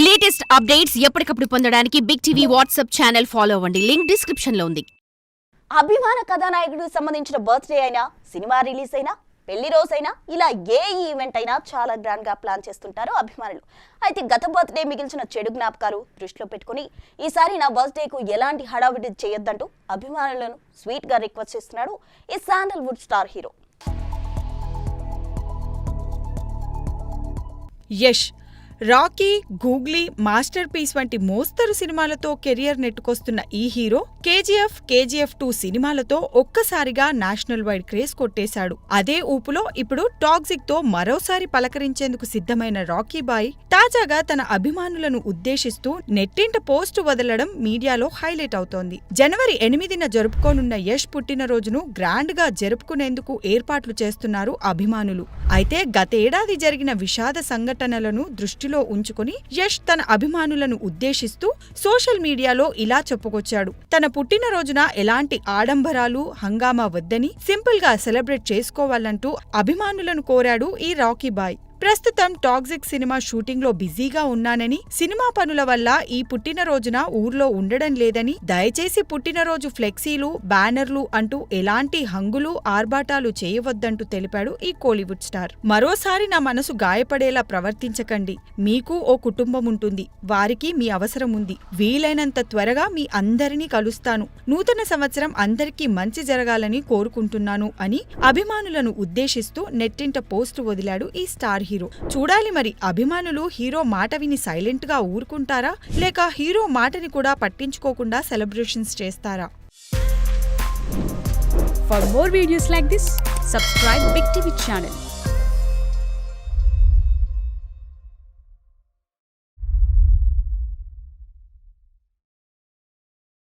Latest updates ఎప్పటికప్పుడు పొందడానికి big TV WhatsApp channel follow అవ్వండి. లింక్ డిస్క్రిప్షన్ లో ఉంది. అభిమాన కథానాయకుడికి సంబంధించిన బర్త్డే అయినా, సినిమా రిలీజ్ అయినా, పెళ్లి రోజైనా ఇలా ఏ ఈవెంట్ అయినా చాలా గ్రాండ్ గా ప్లాన్ చేస్తుంటారు అభిమానులు. అయితే గత బర్త్డే మిగిల్చిన చెడు జ్ఞాపకాలు దృష్టిలో పెట్టుకుని ఈసారి నా బర్త్డేకు ఎలాంటి హడావిడి చేయొద్దంటూ అభిమానులను స్వీట్ గా రిక్వెస్ట్ చేస్తున్నాడు ఈ sandalwood star hero Yash. Rocky, Googly, Masterpiece వంటి మోస్తరు సినిమాలతో కెరియర్ నెట్టుకొస్తున్న ఈ హీరో కేజీఎఫ్ 2 సినిమాలతో ఒక్కసారిగా నేషనల్ వైడ్ క్రేజ్ కొట్టేశాడు. అదే ఊపులో ఇప్పుడు టాక్సిక్ తో మరోసారి పలకరించేందుకు సిద్ధమైన రాకీ బాయ్ తాజాగా తన అభిమానులను ఉద్దేశిస్తూ నెట్టింట పోస్టు వదలడం మీడియాలో హైలైట్ అవుతోంది. జనవరి 8న జరుపుకోనున్న యష్ పుట్టినరోజును గ్రాండ్ గా జరుపుకునేందుకు ఏర్పాట్లు చేస్తున్నారు అభిమానులు. అయితే గతేడాది జరిగిన విషాద సంఘటనలను దృష్టిలో ఉంచుకుని యష్ తన అభిమానులను ఉద్దేశిస్తూ సోషల్ మీడియాలో ఇలా చెప్పుకొచ్చాడు. తన పుట్టినరోజున ఎలాంటి ఆడంబరాలు, హంగామా వద్దని సింపుల్ గా సెలబ్రేట్ చేసుకోవాలంటూ అభిమానులను కోరాడు ఈ రాకీ బాయ్. ప్రస్తుతం టాక్సిక్ సినిమా షూటింగ్ లో బిజీగా ఉన్నానని, సినిమా పనుల వల్ల ఈ పుట్టినరోజున ఊర్లో ఉండడం లేదని, దయచేసి పుట్టినరోజు ఫ్లెక్సీలు, బ్యానర్లు అంటూ ఎలాంటి హంగులు, ఆర్భాటాలు చేయవద్దంటూ తెలిపాడు ఈ కోలీవుడ్ స్టార్. మరోసారి నా మనసు గాయపడేలా ప్రవర్తించకండి. మీకు ఓ కుటుంబం ఉంటుంది, వారికి మీ అవసరం ఉంది. వీలైనంత త్వరగా మీ అందరినీ కలుస్తాను. నూతన సంవత్సరం అందరికీ మంచి జరగాలని కోరుకుంటున్నాను అని అభిమానులను ఉద్దేశిస్తూ నెట్టింట పోస్టు వదిలాడు ఈ స్టార్ హీరో. చూడాలి మరి అభిమానులు హీరో మాట విని సైలెంట్ గా ఊరుకుంటారా, లేక హీరో మాటని కూడా పట్టించుకోకుండా సెలబ్రేషన్స్ చేస్తారా? For more videos like this, subscribe Big TV channel.